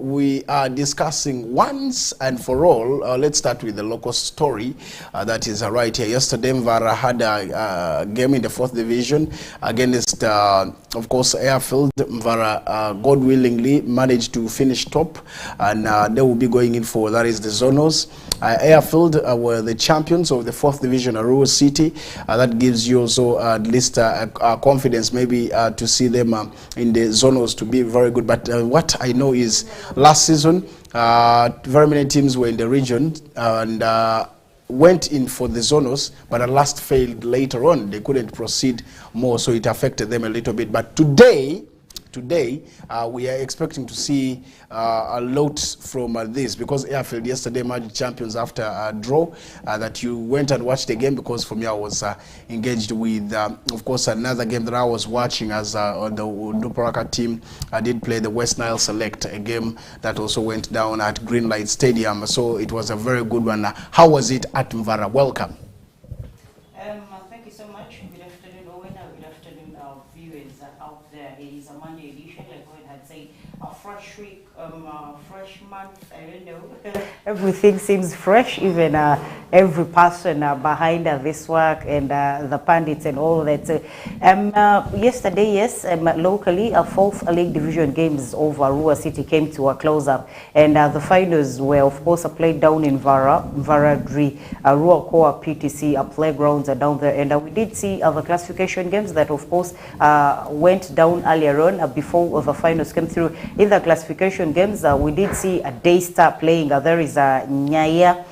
we are discussing once and for all. Let's start with the local story that is right here. Yesterday, Mvara had a game in the 4th division against, of course, Airfield. Mvara, God willingly, managed to finish top, and they will be going in for, that is the Zonals. Airfield were the champions of the 4th division, Arua City. That gives you also at least confidence maybe to see them in the Zonals to be very good. But what I know is last season, very many teams were in the region and went in for the Zonals, but at last failed later on. They couldn't proceed more, so it affected them a little bit. But today, we are expecting to see a lot from this, because Airfield yesterday emerged champions after a draw. That you went and watched the game, because for me I was engaged with, of course, another game that I was watching as the Nduparaka team did play the West Nile Select, a game that also went down at Greenlight Stadium. So it was a very good one. How was it at Mvara? Welcome. Thank you so much. Good afternoon, Owen. Good afternoon, our viewers out there. It is a Monday edition, like Owen had said, a fresh week, fresh month. I don't know. Everything seems fresh, even every person behind this work and the pundits and all that. Yesterday, yes, locally, 4th League Division games of Arua City came to a close-up, and the finals were, of course, played down in Varadri, Arua Core PTC playgrounds are down there, and we did see other classification games that, of course, went down earlier on before the finals came through. In the classification games, we did see a Daystar playing. There is Nyaya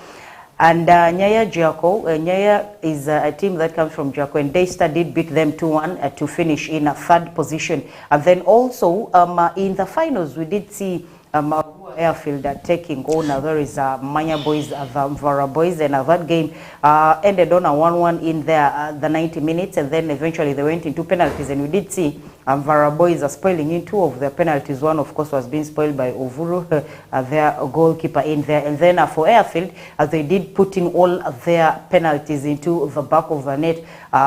and Nyaya Jaco. Nyaya is a team that comes from Jaco, and Daystar did beat them 2-1 to finish in a 3rd position. And then also in the finals, we did see Airfield taking on. There is Manya Boys, the Mvara Boys, and that game ended on a 1-1 in the 90 minutes, and then eventually they went into penalties, and we did see Mvara Boys are spoiling in 2 of their penalties. One, of course, was being spoiled by Ovuru, their goalkeeper in there. And then for Airfield, they did put in all their penalties into the back of the net,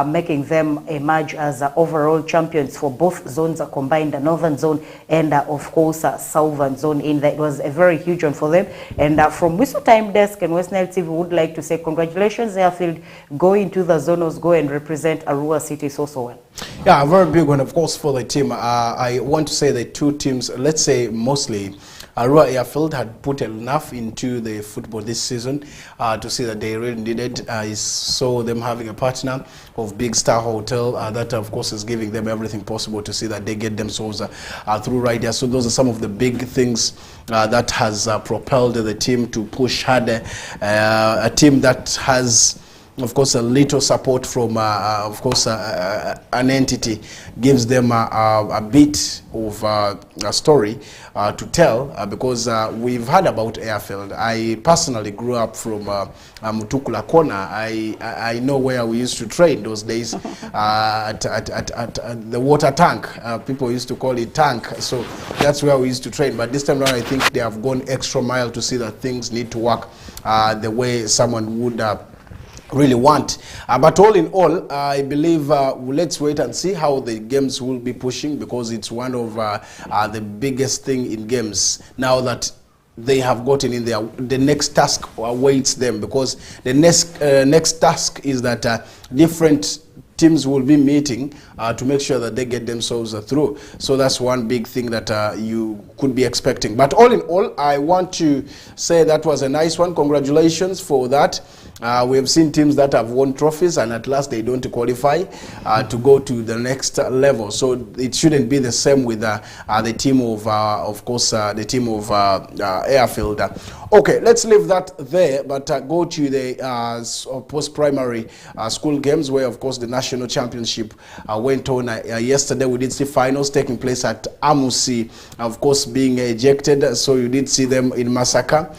making them emerge as overall champions for both zones combined, the northern zone and, of course, southern zone. In that, it was a very huge one for them. And from Whistle Time Desk and West Nile TV, would like to say congratulations, Airfield. Go into the zonals, go and represent Arua City so well. Yeah, a very big one, of course, for the team. I want to say the two teams, let's say mostly, Arua Airfield had put enough into the football this season to see that they really needed. I saw them having a partner of Big Star Hotel that, of course, is giving them everything possible to see that they get themselves through right there. So those are some of the big things that has propelled the team to push harder. A team that has, of course, a little support from, of course, an entity gives them a bit of a story to tell, because we've heard about Airfield. I personally grew up from Mutukula Corner. I know where we used to train those days at the water tank. People used to call it tank. So that's where we used to train. But this time around, I think they have gone extra mile to see that things need to work the way someone would really want. But all in all, I believe let's wait and see how the games will be pushing, because it's one of the biggest thing in games now that they have gotten in there. The next task awaits them, because the next task is that different teams will be meeting to make sure that they get themselves through. So that's one big thing that you could be expecting. But all in all, I want to say that was a nice one. Congratulations for that. We have seen teams that have won trophies and at last they don't qualify to go to the next level. So it shouldn't be the same with the team of course, the team of Airfield. Okay, let's leave that there, but go to the post-primary school games, where, of course, the national championship went on yesterday. We did see finals taking place at Amusi, of course, being ejected. So you did see them in Masaka.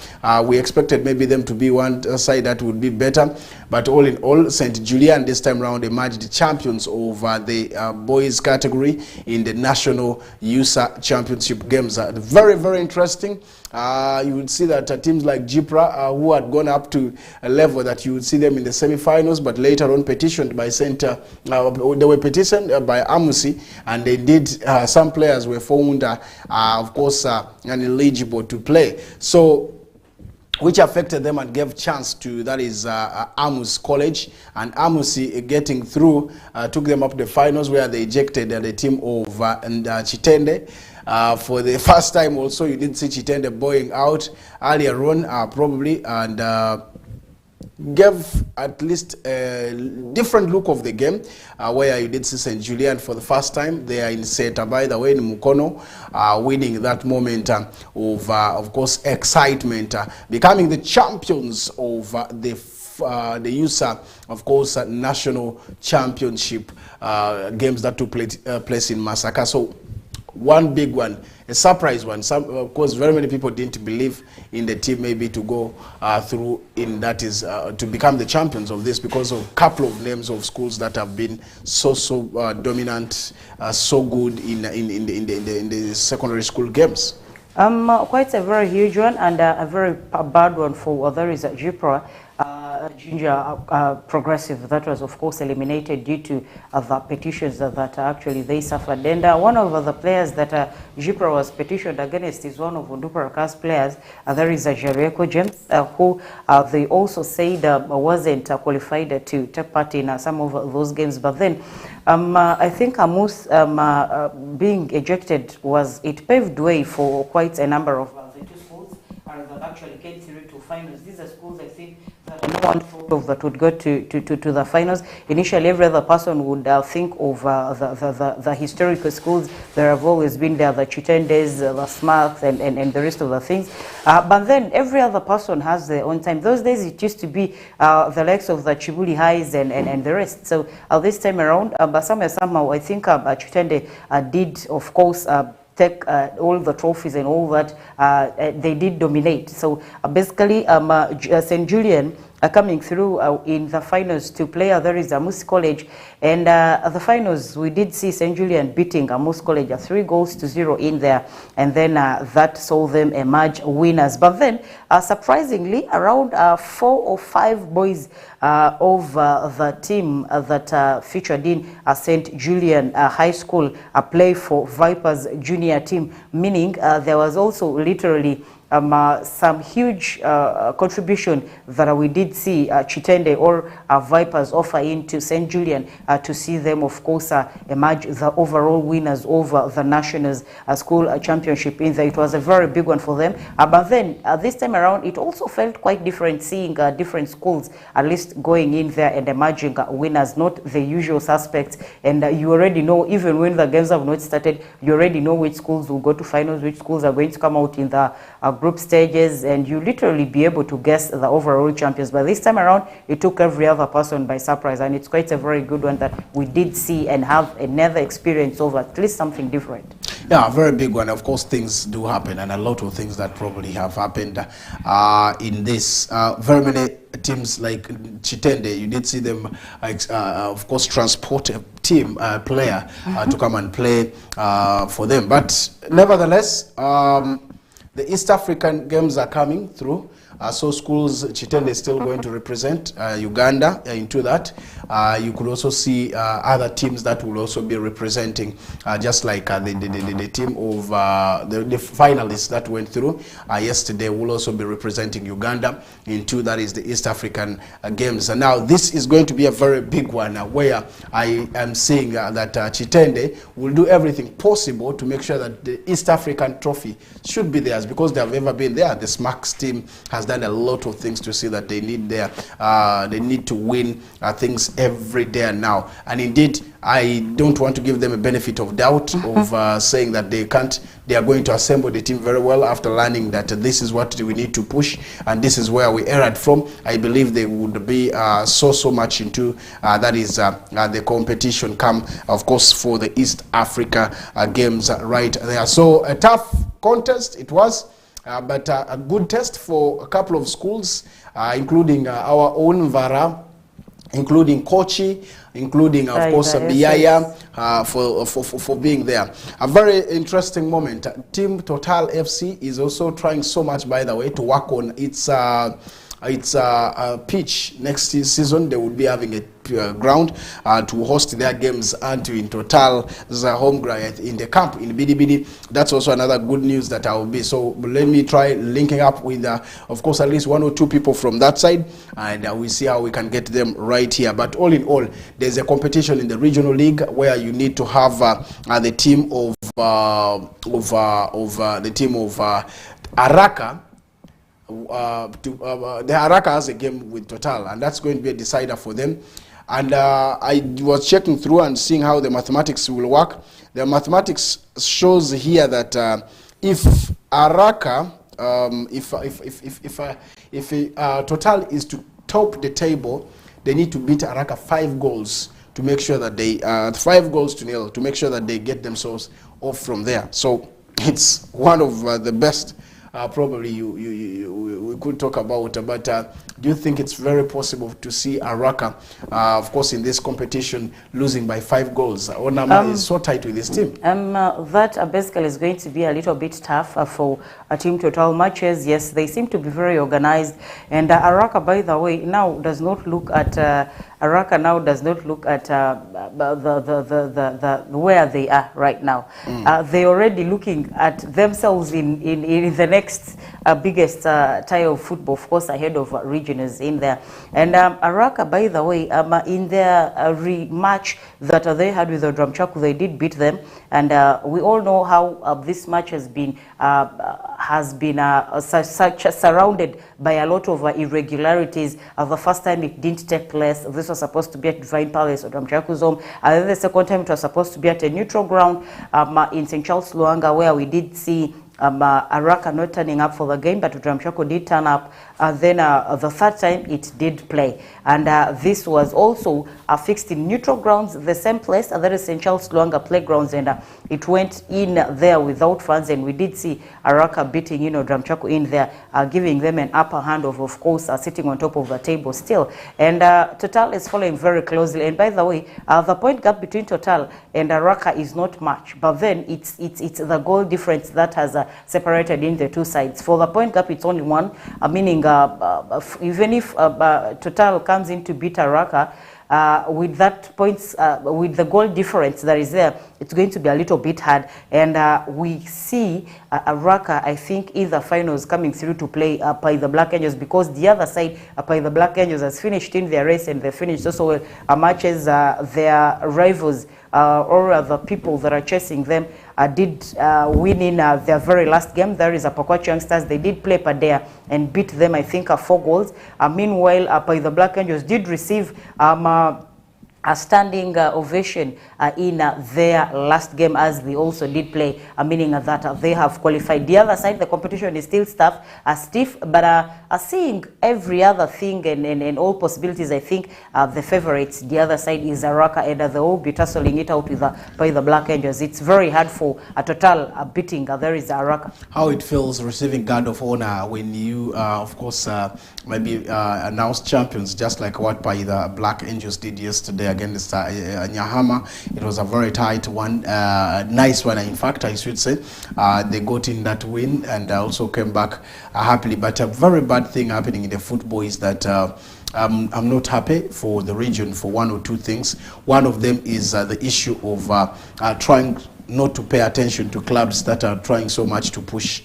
We expected maybe them to be one side that would be better, But all in all, St. Julian this time round emerged champions of the boys category in the National USA Championship games. Very, very interesting. You would see that teams like Jipra, who had gone up to a level that you would see them in the semi-finals, but later on petitioned by they were petitioned by Amusi, and they did, some players were found, of course, ineligible to play. So, which affected them and gave chance to, that is Amus College, and Amusi getting through took them up to the finals, where they ejected the team of Chitende. For the first time also, you didn't see Chitende bowing out earlier on, probably, and gave at least a different look of the game, where you did see St. Julian for the first time. They are in Seta, by the way, in Mukono, winning that moment of course, excitement, becoming the champions of the USA, of course, national championship games that took place in Masaka. So, one big one, a surprise one. Of course, very many people didn't believe in the team maybe to go through in, that is, to become the champions of this, because of a couple of names of schools that have been so dominant, so good in the secondary school games. Quite a very huge one, and a very bad one for there is Jipra. Ginger Progressive, that was of course eliminated due to the petitions that actually they suffered. And one of the players that Jipra was petitioned against is one of Unduparaka's players. There is Jareko James, who they also said wasn't qualified to take part in some of those games. But then I think Amus being ejected it paved way for quite a number of the two schools that actually came through to finals. These are schools, I think, that no one thought of that would go to the finals. Initially, every other person would think of the historical schools. There have always been there, the Chitendes, the Smurfs, and the rest of the things. But then every other person has their own time. Those days, it used to be the likes of the Chibuli Highs and the rest. So this time around, but somehow, I think Chitende did, of course, take all the trophies and all that, they did dominate. So basically, St. Julian coming through in the finals to play. There is Amus College, and the finals we did see St. Julian beating Amus College 3-0 in there, and then that saw them emerge winners. But then surprisingly, around 4 or 5 boys of the team that featured in St. Julian High School play for Vipers junior team, meaning there was also literally some huge contribution that we did see Chitende or Vipers offer into St. Julian to see them, of course, emerge the overall winners over the Nationals School Championship. It was a very big one for them. But then this time around, it also felt quite different, seeing different schools at least going in there and emerging winners, not the usual suspects. And you already know, even when the games have not started, you already know which schools will go to finals, which schools are going to come out in the group stages, and you literally be able to guess the overall champions. But this time around, it took every other person by surprise, and it's quite a very good one that we did see and have another experience of at least something different. Yeah, a very big one. Of course, things do happen, and a lot of things that probably have happened in this. Very many teams like Chitende, you did see them, of course, transport a team player to come and play for them. But nevertheless, the East African games are coming through. So schools, Chitende is still going to represent Uganda into that. You could also see other teams that will also be representing, just like the team of the finalists that went through yesterday will also be representing Uganda into, that is, the East African games. And now this is going to be a very big one where I am saying that Chitende will do everything possible to make sure that the East African trophy should be theirs, because they have ever been there. The SMACs team has done a lot of things to see that they need they need to win things every day now. And indeed, I don't want to give them a benefit of doubt of saying that they can't. They are going to assemble the team very well after learning that this is what we need to push and this is where we erred from. I believe they would be so much into that is the competition come, of course, for the East Africa games right there. So a tough contest it was. But a good test for a couple of schools, including our own Vara, including Kochi, including, of course, Biaya, for being there. A very interesting moment. Team Total FC is also trying so much, by the way, to work on its pitch. Next season they will be having a ground to host their games, and in Total home ground in the camp in Bidi Bidi. That's also another good news that I will be. So let me try linking up with of course at least 1 or 2 people from that side, and we see how we can get them right here. But all in all, there's a competition in the regional league where you need to have the team of Araka. The Araka has a game with Total, and that's going to be a decider for them. And I was checking through and seeing how the mathematics will work. The mathematics shows here that if Araka, if Total is to top the table, they need to beat Araka 5 goals to make sure that they 5 goals to nil to make sure that they get themselves off from there. So it's one of the best. Probably we could talk about, but do you think it's very possible to see Araka, of course, in this competition losing by 5 goals? Onama is so tight with this team. That basically is going to be a little bit tough for Team Total matches. Yes, they seem to be very organized, and Araka, by the way, now does not look at Araka now does not look at the where they are right now. They're already looking at themselves in the next biggest tile of football, of course, ahead of regions in there. And Araka, by the way, in their rematch that they had with the Odramchaku, they did beat them, and we all know how this match has been surrounded by a lot of irregularities. The first time it didn't take place. This was supposed to be at Divine Palace or Odramchaku's home, and then the second time it was supposed to be at a neutral ground in St. Charles Luanga, where we did see Araka not turning up for the game, but Odramchaku did turn up. Then the third time it did play, and this was also fixed in neutral grounds, the same place, that is St. Charles Luanga Playgrounds, and it went in there without fans, and we did see Araka beating Odramchaku in there, giving them an upper hand of course, sitting on top of the table still. And Total is following very closely, and by the way, the point gap between Total and Araka is not much, but then it's the goal difference that has separated in the two sides. For the point gap, it's only 1, meaning even if Total comes in to beat Araka, with that points, with the goal difference that is there, it's going to be a little bit hard. And we see Araka, I think, in the finals coming through to play by the Black Angels, because the other side, by the Black Angels, has finished in their race, and they finished also well matches. Their rivals or the people that are chasing them did win in their very last game. There is a Pakwach Youngsters. They did play Padea and beat them, I think, 4 goals. Meanwhile, by the Black Angels did receive a standing ovation in their last game, as they also did play, meaning that they have qualified. The other side, the competition is still stiff, but seeing every other thing and all possibilities, I think the favorites, the other side, is Araka, and they will be tussling it out with by the Black Angels. It's very hard for a Total beating. There is Araka. How it feels receiving guard of honor when you, of course, maybe announced champions, just like what by the Black Angels did yesterday against Nyahama. It was a very tight one, nice one, in fact, I should say. They got in that win and also came back happily. But a very bad thing happening in the football is that I'm not happy for the region for 1 or 2 things. One of them is the issue of trying not to pay attention to clubs that are trying so much to push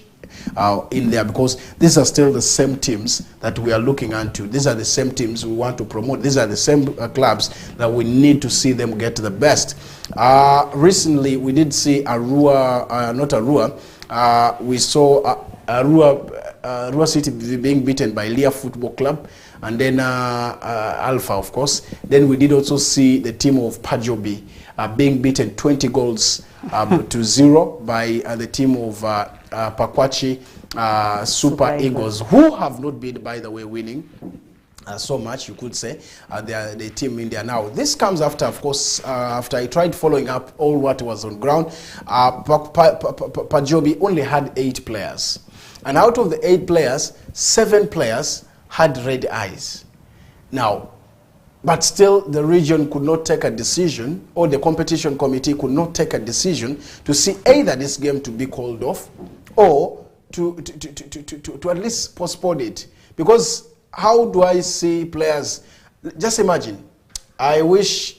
in there, because these are still the same teams that we are looking into. These are the same teams we want to promote. These are the same clubs that we need to see them get the best. Recently, we did see Arua, not Arua, we saw Arua City being beaten by Leah Football Club, and then Alpha, of course. Then we did also see the team of Pajobi being beaten 20 goals to 0 by the team of Pakwachi Super Eagles, who have not been, by the way, winning so much, you could say. They are the team in there now. This comes after, of course, after I tried following up all what was on ground. Pajobi only had 8 players. And out of the 8 players, 7 players had red eyes. Now, but still the region could not take a decision, or the competition committee could not take a decision to see either this game to be called off or to at least postpone it. Because how do I see players, just imagine, I wish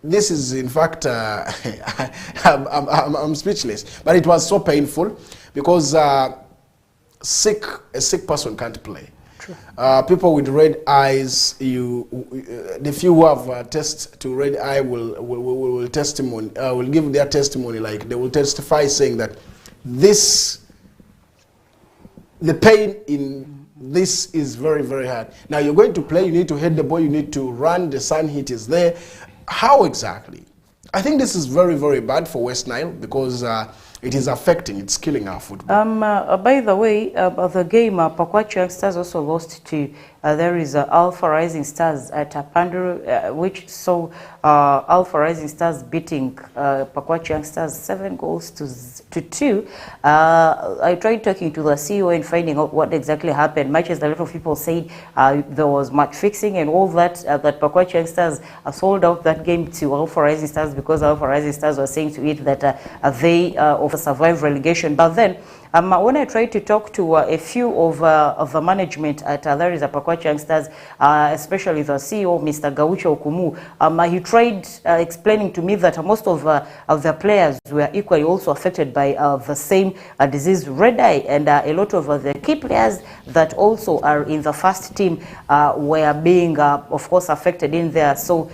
this is in fact, I'm speechless, but it was so painful because a sick person can't play. People with red eyes, the few who have test to red eye will testimony, will give their testimony, like they will testify saying that the pain in this is very, very hard. Now you're going to play, you need to hit the ball, you need to run, the sun heat is there. How exactly? I think this is very, very bad for West Nile because it is affecting, it's killing our football. By the way, the game, Pakwach Youngsters also lost to, there is Alpha Rising Stars at Panduru, which saw Alpha Rising Stars beating Pakwach Youngsters 7-2. I tried talking to the CEO and finding out what exactly happened. Much as a lot of people said there was match fixing and all that, that Pakwach Youngsters sold out that game to Alpha Rising Stars because Alpha Rising Stars were saying to it that they survived relegation. But then when I tried to talk to a few of the management at there is a Pakwach Youngsters, especially the CEO, Mr. Gaucho Okumu, he tried explaining to me that most of the players were equally also affected by the same disease, red eye, and a lot of the key players that also are in the first team were being, of course, affected in there. So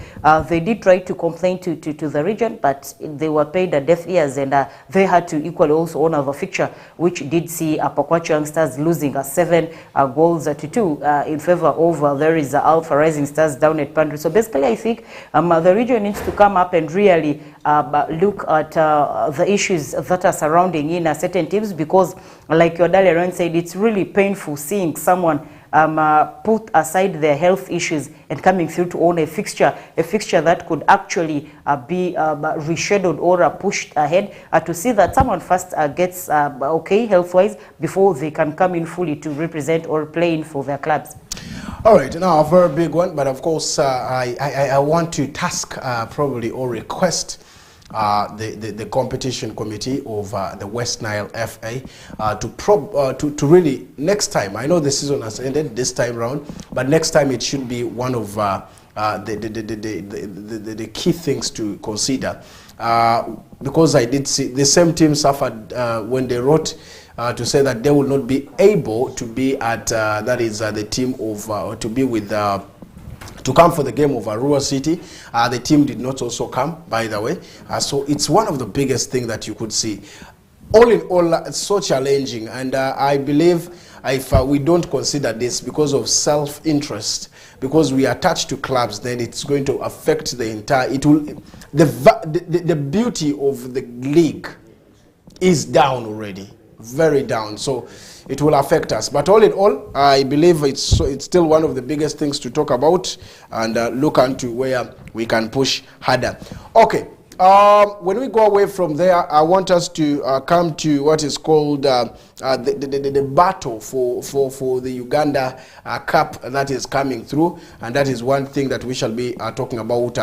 they did try to complain to the region, but they were paid deaf ears, and they had to equally also honor the fixture, which did see Pakwach Youngsters losing 7-2 in favor of there is Alpha Rising Stars down at Pandru. So basically, I think the region needs to come up and really look at the issues that are surrounding in certain teams, because like your Dalian said, it's really painful seeing someone put aside their health issues and coming through to own a fixture that could actually be rescheduled or pushed ahead to see that someone first gets okay health-wise before they can come in fully to represent or play in for their clubs. All right, now a very big one, but of course I want to task probably or request the competition committee of the West Nile FA to really next time. I know the season has ended this time round, but next time it should be one of the key things to consider, because I did see the same team suffered when they wrote to say that they will not be able to be at that is the team of to be with. To come for the game of Arua City. The team did not also come, by the way. So it's one of the biggest things that you could see. All in all, it's so challenging. And I believe if we don't consider this because of self-interest, because we are attached to clubs, then it's going to affect the entire... It will, the beauty of the league is down already. Very down. So it will affect us. But all in all, I believe it's still one of the biggest things to talk about and look into where we can push harder. Okay, when we go away from there, I want us to come to what is called the battle for the Uganda Cup that is coming through, and that is one thing that we shall be talking about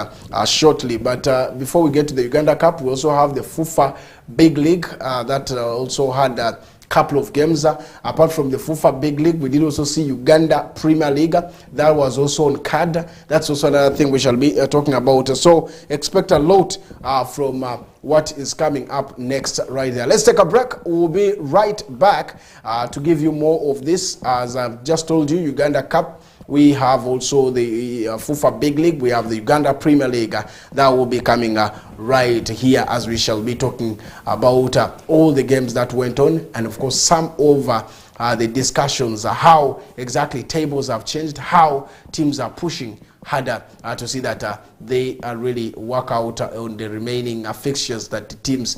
shortly. But before we get to the Uganda Cup, we also have the FUFA Big League that also had couple of games. Apart from the FUFA Big League, we did also see Uganda Premier League. That was also on card. That's also another thing we shall be talking about. So expect a lot from what is coming up next right there. Let's take a break. We'll be right back to give you more of this. As I've just told you, Uganda Cup. We have also the FUFA Big League. We have the Uganda Premier League that will be coming right here, as we shall be talking about all the games that went on, and of course some of the discussions, how exactly tables have changed, how teams are pushing harder to see that they really work out on the remaining fixtures that the teams